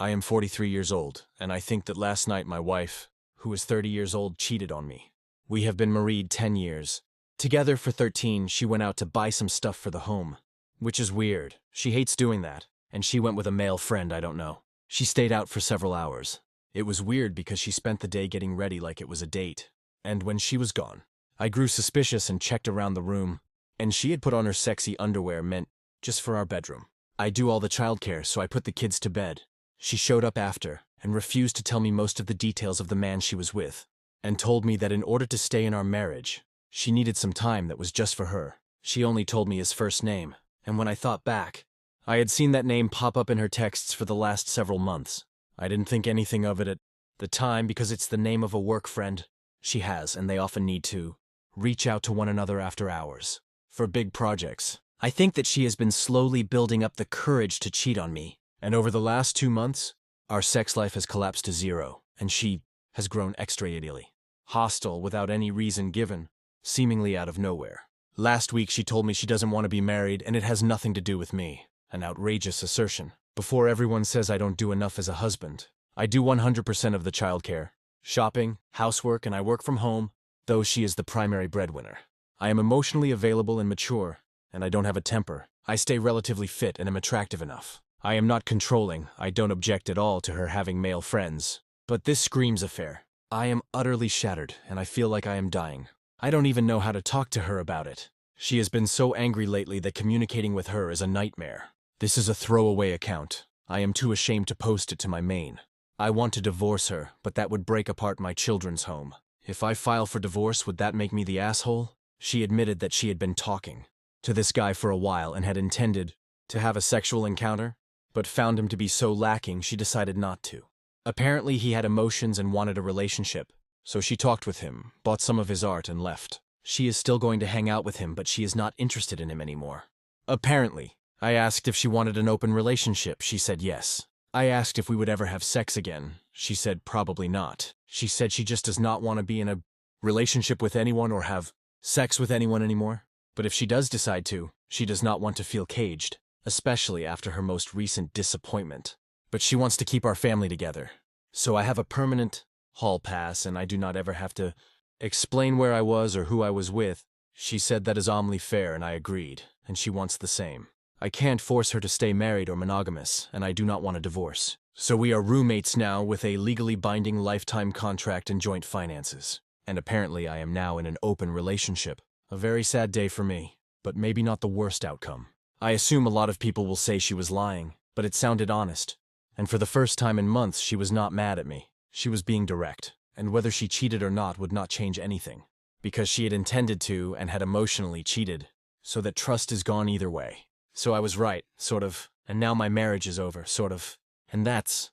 I am 43 years old, and I think that last night my wife, who is 30 years old, cheated on me. We have been married 10 years. Together for 13, she went out to buy some stuff for the home. Which is weird. She hates doing that, and she went with a male friend I don't know. She stayed out for several hours. It was weird because she spent the day getting ready like it was a date. And when she was gone, I grew suspicious and checked around the room, and she had put on her sexy underwear meant just for our bedroom. I do all the childcare, so I put the kids to bed. She showed up after and refused to tell me most of the details of the man she was with, and told me that in order to stay in our marriage, she needed some time that was just for her. She only told me his first name, and when I thought back, I had seen that name pop up in her texts for the last several months. I didn't think anything of it at the time because it's the name of a work friend she has, and they often need to reach out to one another after hours for big projects. I think that she has been slowly building up the courage to cheat on me, and over the last 2 months, our sex life has collapsed to zero, and she has grown extremely hostile without any reason given, seemingly out of nowhere. Last week she told me she doesn't want to be married and it has nothing to do with me. An outrageous assertion. Before everyone says I don't do enough as a husband. I do 100% of the childcare, shopping, housework, and I work from home, though she is the primary breadwinner. I am emotionally available and mature, and I don't have a temper. I stay relatively fit and am attractive enough. I am not controlling. I don't object at all to her having male friends. But this screams affair. I am utterly shattered, and I feel like I am dying. I don't even know how to talk to her about it. She has been so angry lately that communicating with her is a nightmare. This is a throwaway account. I am too ashamed to post it to my main. I want to divorce her, but that would break apart my children's home. If I file for divorce, would that make me the asshole? She admitted that she had been talking to this guy for a while and had intended to have a sexual encounter, but found him to be so lacking she decided not to. Apparently he had emotions and wanted a relationship, so she talked with him, bought some of his art, and left. She is still going to hang out with him, but she is not interested in him anymore. Apparently. I asked if she wanted an open relationship. She said yes. I asked if we would ever have sex again. She said probably not. She said she just does not want to be in a relationship with anyone or have sex with anyone anymore. But if she does decide to, she does not want to feel caged, especially after her most recent disappointment. But she wants to keep our family together. So I have a permanent hall pass and I do not ever have to explain where I was or who I was with. She said that is only fair and I agreed, and she wants the same. I can't force her to stay married or monogamous, and I do not want a divorce. So we are roommates now with a legally binding lifetime contract and joint finances. And apparently I am now in an open relationship. A very sad day for me, but maybe not the worst outcome. I assume a lot of people will say she was lying, but it sounded honest. And for the first time in months, she was not mad at me. She was being direct, and whether she cheated or not would not change anything. Because she had intended to and had emotionally cheated, so that trust is gone either way. So I was right, sort of, and now my marriage is over, sort of. And that's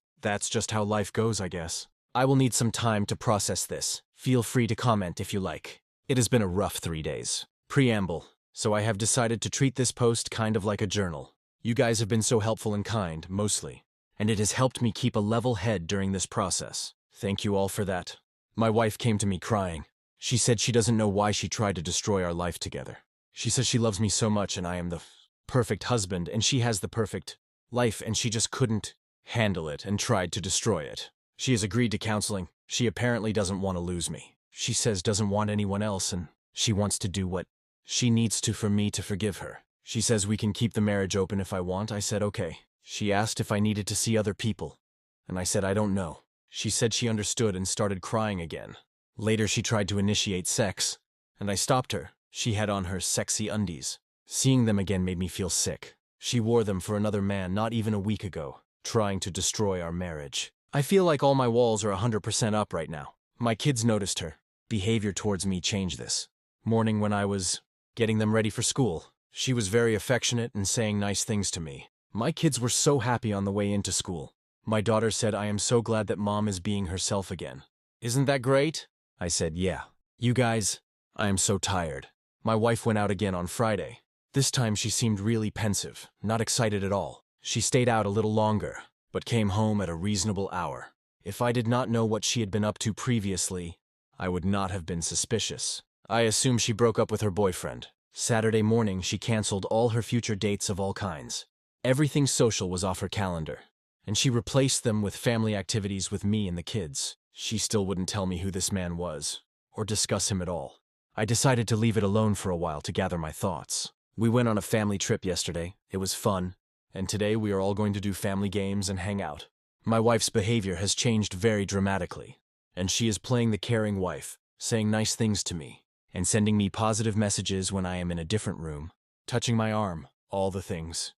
just how life goes, I guess. I will need some time to process this. Feel free to comment if you like. It has been a rough 3 days. Preamble. So I have decided to treat this post kind of like a journal. You guys have been so helpful and kind, mostly. And it has helped me keep a level head during this process. Thank you all for that. My wife came to me crying. She said she doesn't know why she tried to destroy our life together. She says she loves me so much and I am the perfect husband and she has the perfect life and she just couldn't handle it and tried to destroy it. She has agreed to counseling. She apparently doesn't want to lose me. She says doesn't want anyone else and she wants to do what she needs to for me to forgive her. She says we can keep the marriage open if I want. I said okay. She asked if I needed to see other people, and I said I don't know. She said she understood and started crying again. Later she tried to initiate sex, and I stopped her. She had on her sexy undies. Seeing them again made me feel sick. She wore them for another man not even a week ago, trying to destroy our marriage. I feel like all my walls are 100% up right now. My kids noticed her behavior towards me changed this morning when I was getting them ready for school. She was very affectionate and saying nice things to me. My kids were so happy on the way into school. My daughter said, I am so glad that mom is being herself again. Isn't that great? I said, yeah. You guys, I am so tired. My wife went out again on Friday. This time she seemed really pensive, not excited at all. She stayed out a little longer, but came home at a reasonable hour. If I did not know what she had been up to previously, I would not have been suspicious. I assume she broke up with her boyfriend. Saturday morning she canceled all her future dates of all kinds. Everything social was off her calendar. and she replaced them with family activities with me and the kids. She still wouldn't tell me who this man was, or discuss him at all. I decided to leave it alone for a while to gather my thoughts. We went on a family trip yesterday. It was fun, and today we are all going to do family games and hang out. My wife's behavior has changed very dramatically, and she is playing the caring wife, saying nice things to me, and sending me positive messages when I am in a different room, touching my arm, all the things.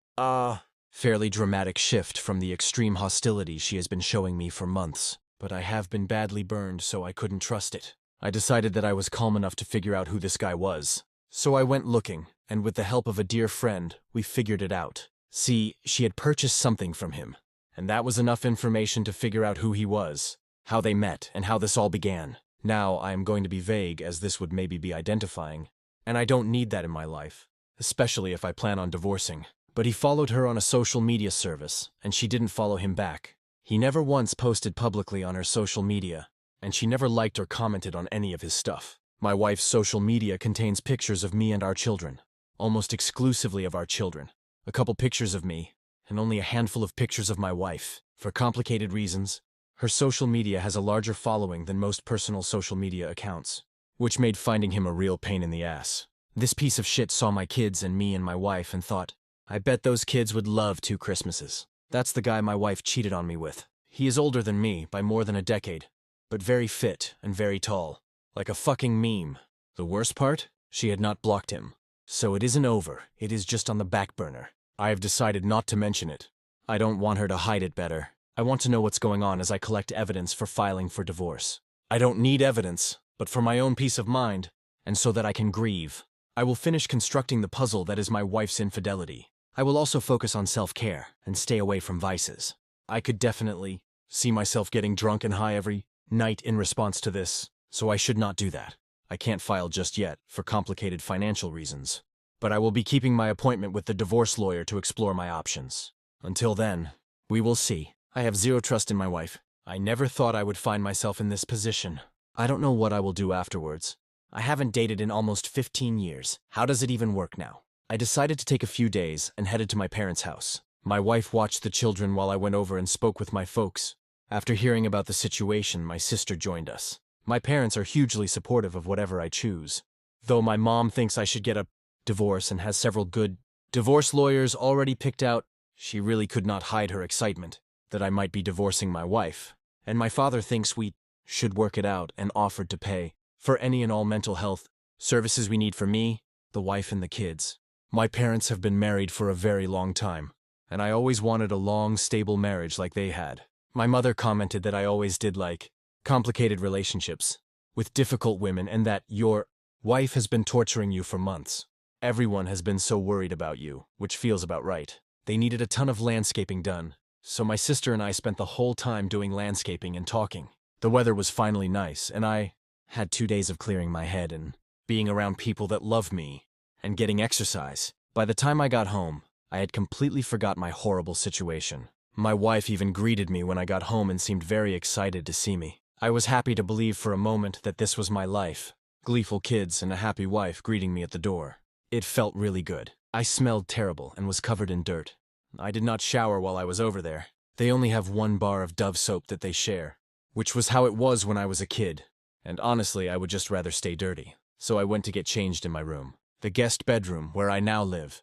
Fairly dramatic shift from the extreme hostility she has been showing me for months, but I have been badly burned, so I couldn't trust it. I decided that I was calm enough to figure out who this guy was. So I went looking, and with the help of a dear friend, we figured it out. See, she had purchased something from him, and that was enough information to figure out who he was, how they met, and how this all began. Now I am going to be vague, as this would maybe be identifying, and I don't need that in my life, especially if I plan on divorcing. But he followed her on a social media service, and she didn't follow him back. He never once posted publicly on her social media, and she never liked or commented on any of his stuff. My wife's social media contains pictures of me and our children, almost exclusively of our children. A couple pictures of me, and only a handful of pictures of my wife. For complicated reasons, her social media has a larger following than most personal social media accounts, which made finding him a real pain in the ass. This piece of shit saw my kids and me and my wife and thought, I bet those kids would love 2 Christmases. That's the guy my wife cheated on me with. He is older than me by more than a decade, but very fit and very tall, like a fucking meme. The worst part? She had not blocked him. So it isn't over, it is just on the back burner. I have decided not to mention it. I don't want her to hide it better. I want to know what's going on as I collect evidence for filing for divorce. I don't need evidence, but for my own peace of mind, and so that I can grieve. I will finish constructing the puzzle that is my wife's infidelity. I will also focus on self-care and stay away from vices. I could definitely see myself getting drunk and high every night in response to this, so I should not do that. I can't file just yet, for complicated financial reasons. But I will be keeping my appointment with the divorce lawyer to explore my options. Until then, we will see. I have zero trust in my wife. I never thought I would find myself in this position. I don't know what I will do afterwards. I haven't dated in almost 15 years. How does it even work now? I decided to take a few days and headed to my parents' house. My wife watched the children while I went over and spoke with my folks. After hearing about the situation, my sister joined us. My parents are hugely supportive of whatever I choose. Though my mom thinks I should get a divorce and has several good divorce lawyers already picked out, she really could not hide her excitement that I might be divorcing my wife. And my father thinks we should work it out and offered to pay for any and all mental health services we need for me, the wife, and the kids. My parents have been married for a very long time, and I always wanted a long, stable marriage like they had. My mother commented that I always did like complicated relationships with difficult women and that your wife has been torturing you for months. Everyone has been so worried about you, which feels about right. They needed a ton of landscaping done, so my sister and I spent the whole time doing landscaping and talking. The weather was finally nice, and I had 2 days of clearing my head and being around people that love me and getting exercise. By the time I got home, I had completely forgot my horrible situation. My wife even greeted me when I got home and seemed very excited to see me. I was happy to believe for a moment that this was my life. Gleeful kids and a happy wife greeting me at the door. It felt really good. I smelled terrible and was covered in dirt. I did not shower while I was over there. They only have 1 bar of Dove soap that they share, which was how it was when I was a kid. And honestly, I would just rather stay dirty. So I went to get changed in my room, the guest bedroom where I now live,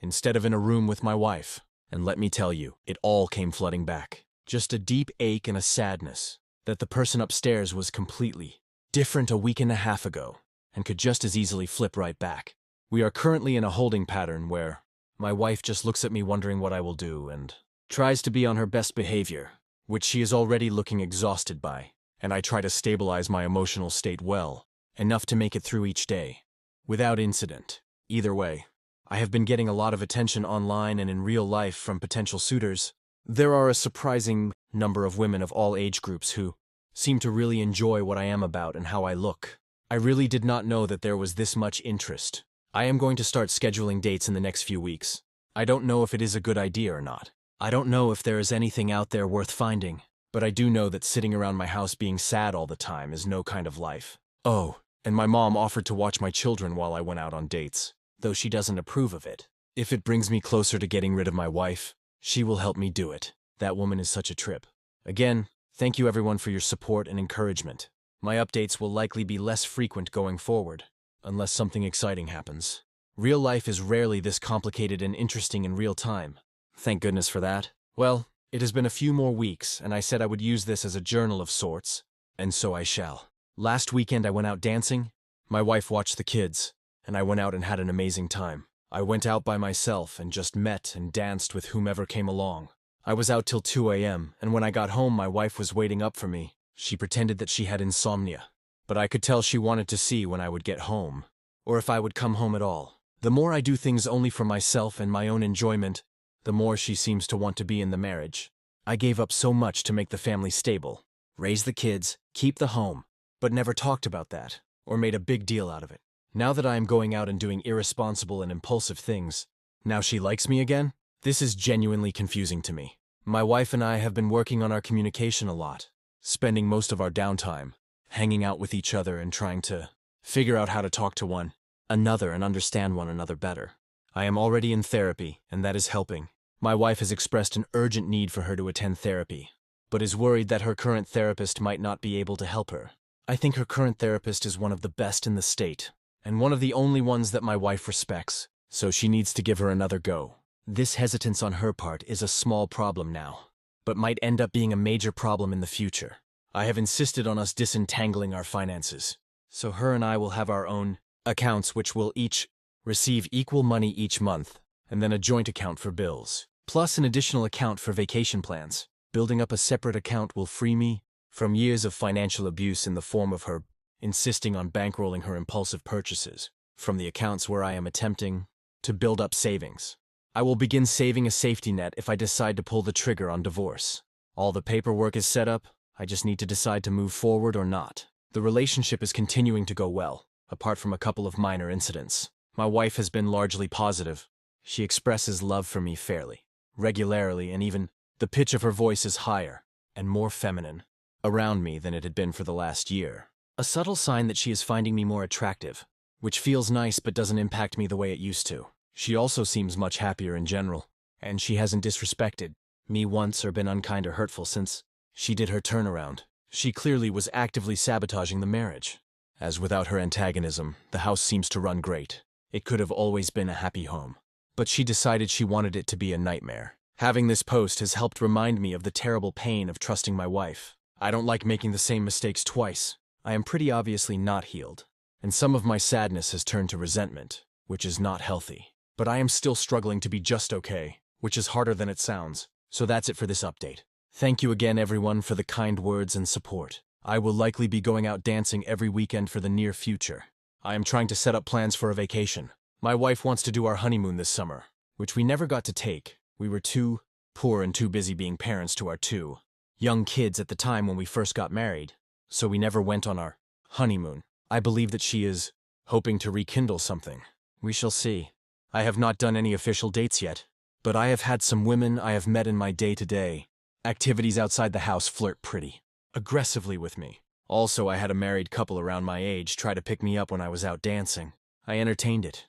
instead of in a room with my wife. And let me tell you, it all came flooding back. Just a deep ache and a sadness that the person upstairs was completely different a week and a half ago and could just as easily flip right back. We are currently in a holding pattern where my wife just looks at me wondering what I will do and tries to be on her best behavior, which she is already looking exhausted by, and I try to stabilize my emotional state well, enough to make it through each day, without incident. Either way, I have been getting a lot of attention online and in real life from potential suitors. There are a surprising number of women of all age groups who seem to really enjoy what I am about and how I look. I really did not know that there was this much interest. I am going to start scheduling dates in the next few weeks. I don't know if it is a good idea or not. I don't know if there is anything out there worth finding, but I do know that sitting around my house being sad all the time is no kind of life. Oh, and my mom offered to watch my children while I went out on dates, though she doesn't approve of it. If it brings me closer to getting rid of my wife, she will help me do it. That woman is such a trip. Again, thank you everyone for your support and encouragement. My updates will likely be less frequent going forward, unless something exciting happens. Real life is rarely this complicated and interesting in real time. Thank goodness for that. Well, it has been a few more weeks, and I said I would use this as a journal of sorts, and so I shall. Last weekend I went out dancing. My wife watched the kids, and I went out and had an amazing time. I went out by myself and just met and danced with whomever came along. I was out till 2 a.m., and when I got home my wife was waiting up for me. She pretended that she had insomnia, but I could tell she wanted to see when I would get home, or if I would come home at all. The more I do things only for myself and my own enjoyment, the more she seems to want to be in the marriage. I gave up so much to make the family stable, raise the kids, keep the home, but never talked about that, or made a big deal out of it. Now that I am going out and doing irresponsible and impulsive things, now she likes me again? This is genuinely confusing to me. My wife and I have been working on our communication a lot, spending most of our downtime hanging out with each other and trying to figure out how to talk to one another and understand one another better. I am already in therapy, and that is helping. My wife has expressed an urgent need for her to attend therapy, but is worried that her current therapist might not be able to help her. I think her current therapist is one of the best in the state, and one of the only ones that my wife respects, so she needs to give her another go. This hesitance on her part is a small problem now, but might end up being a major problem in the future. I have insisted on us disentangling our finances, so her and I will have our own accounts which will each receive equal money each month, and then a joint account for bills, plus an additional account for vacation plans. Building up a separate account will free me from years of financial abuse in the form of her insisting on bankrolling her impulsive purchases from the accounts where I am attempting to build up savings. I will begin saving a safety net if I decide to pull the trigger on divorce. All the paperwork is set up, I just need to decide to move forward or not. The relationship is continuing to go well, apart from a couple of minor incidents. My wife has been largely positive. She expresses love for me fairly, regularly, and even the pitch of her voice is higher and more feminine around me than it had been for the last year. A subtle sign that she is finding me more attractive, which feels nice but doesn't impact me the way it used to. She also seems much happier in general, and she hasn't disrespected me once or been unkind or hurtful since she did her turnaround. She clearly was actively sabotaging the marriage. As without her antagonism, the house seems to run great. It could have always been a happy home, but she decided she wanted it to be a nightmare. Having this post has helped remind me of the terrible pain of trusting my wife. I don't like making the same mistakes twice. I am pretty obviously not healed, and some of my sadness has turned to resentment, which is not healthy. But I am still struggling to be just okay, which is harder than it sounds. So that's it for this update. Thank you again everyone for the kind words and support. I will likely be going out dancing every weekend for the near future. I am trying to set up plans for a vacation. My wife wants to do our honeymoon this summer, which we never got to take. We were too poor and too busy being parents to our 2 young kids at the time when we first got married, so we never went on our honeymoon. I believe that she is hoping to rekindle something. We shall see. I have not done any official dates yet, but I have had some women I have met in my day-to-day activities outside the house flirt pretty aggressively with me. Also, I had a married couple around my age try to pick me up when I was out dancing. I entertained it,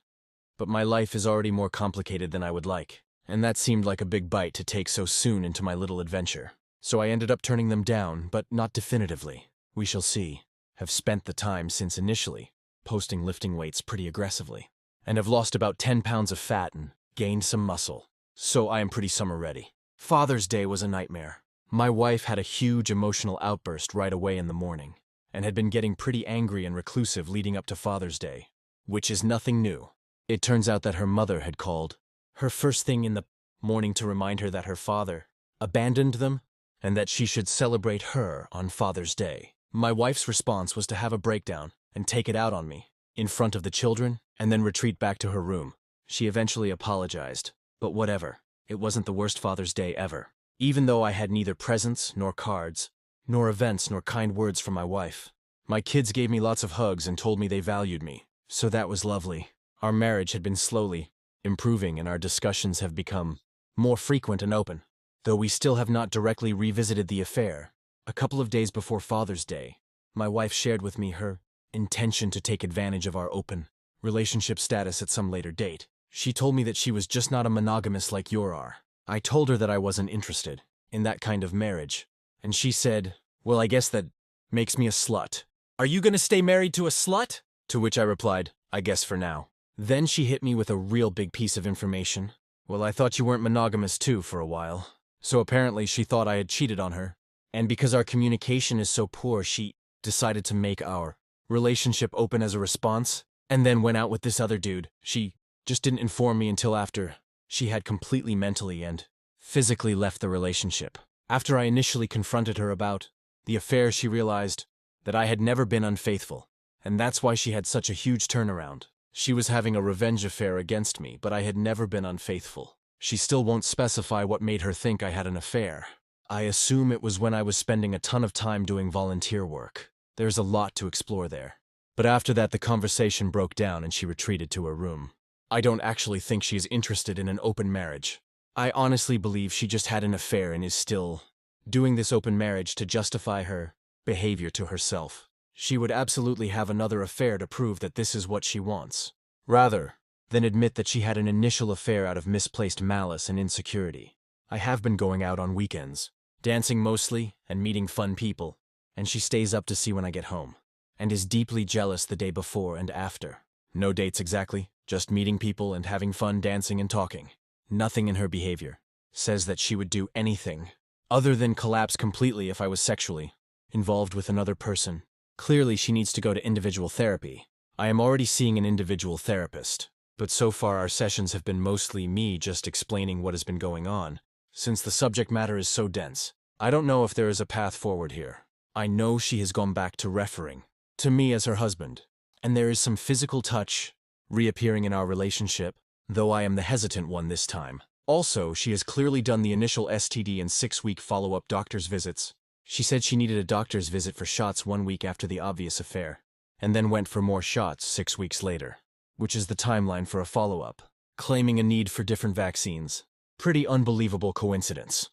but my life is already more complicated than I would like, and that seemed like a big bite to take so soon into my little adventure. So I ended up turning them down, but not definitively. We shall see. Have spent the time since initially posting lifting weights pretty aggressively, and have lost about 10 pounds of fat and gained some muscle. So I am pretty summer ready. Father's Day was a nightmare. My wife had a huge emotional outburst right away in the morning, and had been getting pretty angry and reclusive leading up to Father's Day, which is nothing new. It turns out that her mother had called her first thing in the morning to remind her that her father abandoned them and that she should celebrate her on Father's Day. My wife's response was to have a breakdown and take it out on me in front of the children and then retreat back to her room. She eventually apologized, but whatever. It wasn't the worst Father's Day ever. Even though I had neither presents, nor cards, nor events, nor kind words from my wife. My kids gave me lots of hugs and told me they valued me, so that was lovely. Our marriage had been slowly improving and our discussions have become more frequent and open. Though we still have not directly revisited the affair, a couple of days before Father's Day, my wife shared with me her intention to take advantage of our open relationship status at some later date. She told me that she was just not a monogamist like you are. I told her that I wasn't interested, in that kind of marriage. And she said, well, I guess that makes me a slut. Are you gonna stay married to a slut? To which I replied, I guess for now. Then she hit me with a real big piece of information. Well, I thought you weren't monogamous too for a while. So apparently she thought I had cheated on her. And because our communication is so poor, she decided to make our relationship open as a response, and then went out with this other dude. She just didn't inform me until after she had completely mentally and physically left the relationship. After I initially confronted her about the affair, she realized that I had never been unfaithful, and that's why she had such a huge turnaround. She was having a revenge affair against me, but I had never been unfaithful. She still won't specify what made her think I had an affair. I assume it was when I was spending a ton of time doing volunteer work. There's a lot to explore there. But after that, the conversation broke down and she retreated to her room. I don't actually think she is interested in an open marriage. I honestly believe she just had an affair and is still doing this open marriage to justify her behavior to herself. She would absolutely have another affair to prove that this is what she wants, rather than admit that she had an initial affair out of misplaced malice and insecurity. I have been going out on weekends, dancing mostly and meeting fun people, and she stays up to see when I get home, and is deeply jealous the day before and after. No dates exactly, just meeting people and having fun dancing and talking. Nothing in her behavior says that she would do anything other than collapse completely if I was sexually involved with another person. Clearly, she needs to go to individual therapy. I am already seeing an individual therapist, but so far our sessions have been mostly me just explaining what has been going on, since the subject matter is so dense. I don't know if there is a path forward here. I know she has gone back to referring to me as her husband, and there is some physical touch reappearing in our relationship, though I am the hesitant one this time. Also, she has clearly done the initial STD and 6-week follow-up doctor's visits. She said she needed a doctor's visit for shots 1 week after the obvious affair, and then went for more shots 6 weeks later, which is the timeline for a follow-up, claiming a need for different vaccines. Pretty unbelievable coincidence.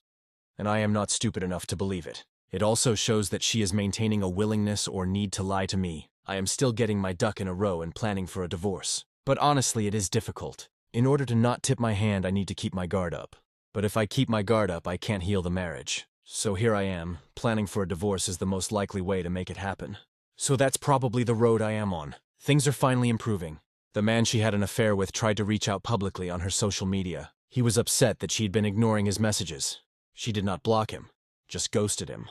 And I am not stupid enough to believe it. It also shows that she is maintaining a willingness or need to lie to me. I am still getting my duck in a row and planning for a divorce. But honestly, it is difficult. In order to not tip my hand, I need to keep my guard up. But if I keep my guard up, I can't heal the marriage. So here I am, planning for a divorce is the most likely way to make it happen. So that's probably the road I am on. Things are finally improving. The man she had an affair with tried to reach out publicly on her social media. He was upset that she'd been ignoring his messages. She did not block him, just ghosted him,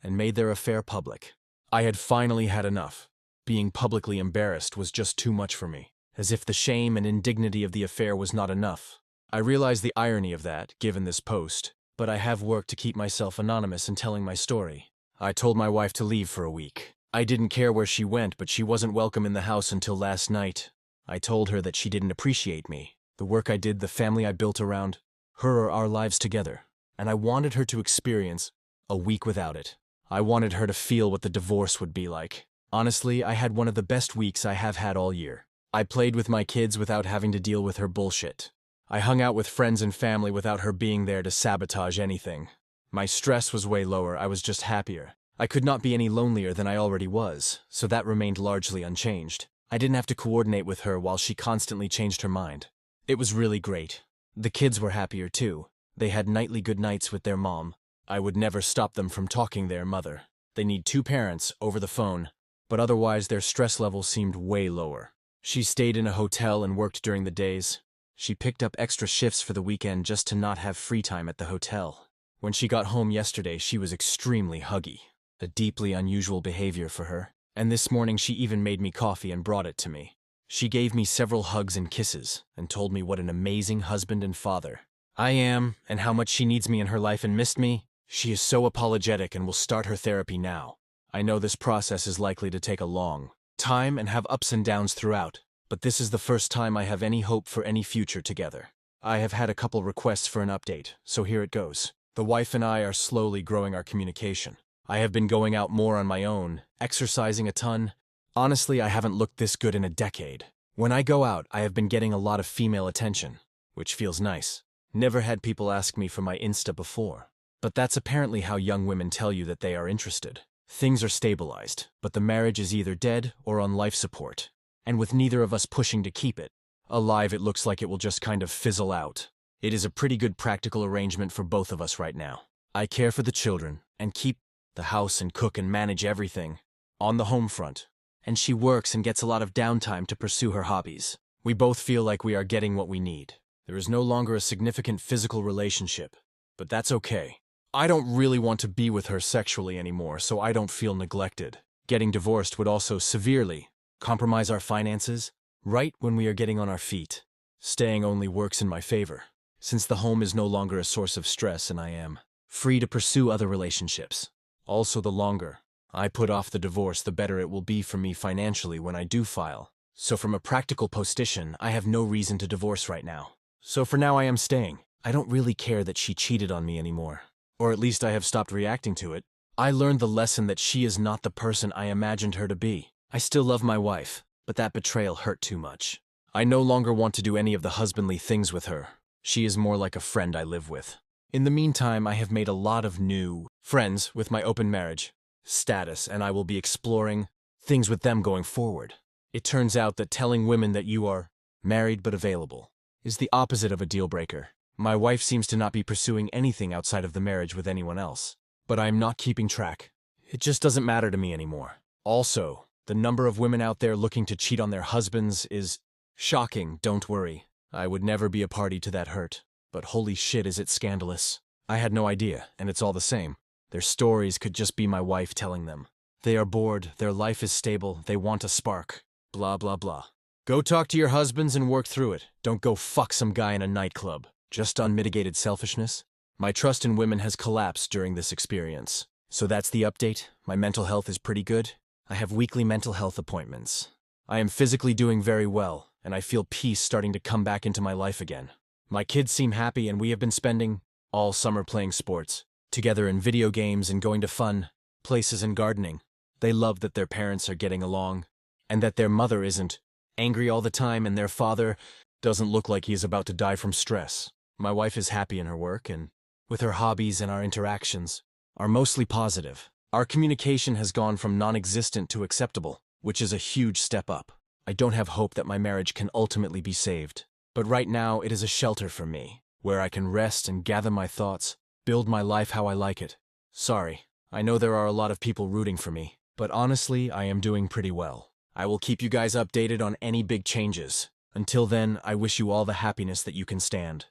and made their affair public. I had finally had enough. Being publicly embarrassed was just too much for me, as if the shame and indignity of the affair was not enough. I realize the irony of that, given this post, but I have worked to keep myself anonymous in telling my story. I told my wife to leave for a week. I didn't care where she went, but she wasn't welcome in the house until last night. I told her that she didn't appreciate me, the work I did, the family I built around her or our lives together, and I wanted her to experience a week without it. I wanted her to feel what the divorce would be like. Honestly, I had one of the best weeks I have had all year. I played with my kids without having to deal with her bullshit. I hung out with friends and family without her being there to sabotage anything. My stress was way lower, I was just happier. I could not be any lonelier than I already was, so that remained largely unchanged. I didn't have to coordinate with her while she constantly changed her mind. It was really great. The kids were happier too. They had nightly good nights with their mom. I would never stop them from talking their mother. They need 2 parents over the phone, but otherwise their stress level seemed way lower. She stayed in a hotel and worked during the days. She picked up extra shifts for the weekend just to not have free time at the hotel. When she got home yesterday, she was extremely huggy, a deeply unusual behavior for her. And this morning she even made me coffee and brought it to me. She gave me several hugs and kisses and told me what an amazing husband and father I am and how much she needs me in her life and missed me. She is so apologetic and will start her therapy now. I know this process is likely to take a long time and have ups and downs throughout, but this is the first time I have any hope for any future together. I have had a couple requests for an update, so here it goes. The wife and I are slowly growing our communication. I have been going out more on my own, exercising a ton. Honestly, I haven't looked this good in a decade. When I go out, I have been getting a lot of female attention, which feels nice. Never had people ask me for my Insta before. But that's apparently how young women tell you that they are interested. Things are stabilized, but the marriage is either dead or on life support. And with neither of us pushing to keep it alive, it looks like it will just kind of fizzle out. It is a pretty good practical arrangement for both of us right now. I care for the children and keep the house and cook and manage everything on the home front. And she works and gets a lot of downtime to pursue her hobbies. We both feel like we are getting what we need. There is no longer a significant physical relationship, but that's okay. I don't really want to be with her sexually anymore, so I don't feel neglected. Getting divorced would also severely compromise our finances right when we are getting on our feet. Staying only works in my favor, since the home is no longer a source of stress and I am free to pursue other relationships. Also, the longer I put off the divorce, the better it will be for me financially when I do file. So from a practical position, I have no reason to divorce right now. So for now I am staying. I don't really care that she cheated on me anymore. Or at least I have stopped reacting to it. I learned the lesson that she is not the person I imagined her to be. I still love my wife, but that betrayal hurt too much. I no longer want to do any of the husbandly things with her. She is more like a friend I live with. In the meantime, I have made a lot of new friends with my open marriage status, and I will be exploring things with them going forward. It turns out that telling women that you are married but available is the opposite of a deal breaker. My wife seems to not be pursuing anything outside of the marriage with anyone else, but I am not keeping track. It just doesn't matter to me anymore. Also, the number of women out there looking to cheat on their husbands is shocking. Don't worry. I would never be a party to that hurt. But holy shit, is it scandalous. I had no idea, and it's all the same. Their stories could just be my wife telling them. They are bored, their life is stable, they want a spark. Blah, blah, blah. Go talk to your husbands and work through it. Don't go fuck some guy in a nightclub. Just unmitigated selfishness. My trust in women has collapsed during this experience. So that's the update. My mental health is pretty good. I have weekly mental health appointments. I am physically doing very well, and I feel peace starting to come back into my life again. My kids seem happy, and we have been spending all summer playing sports, together in video games and going to fun places and gardening. They love that their parents are getting along, and that their mother isn't angry all the time and their father doesn't look like he is about to die from stress. My wife is happy in her work, and with her hobbies, and our interactions are mostly positive. Our communication has gone from non-existent to acceptable, which is a huge step up. I don't have hope that my marriage can ultimately be saved, but right now it is a shelter for me, where I can rest and gather my thoughts, build my life how I like it. Sorry, I know there are a lot of people rooting for me, but honestly, I am doing pretty well. I will keep you guys updated on any big changes. Until then, I wish you all the happiness that you can stand.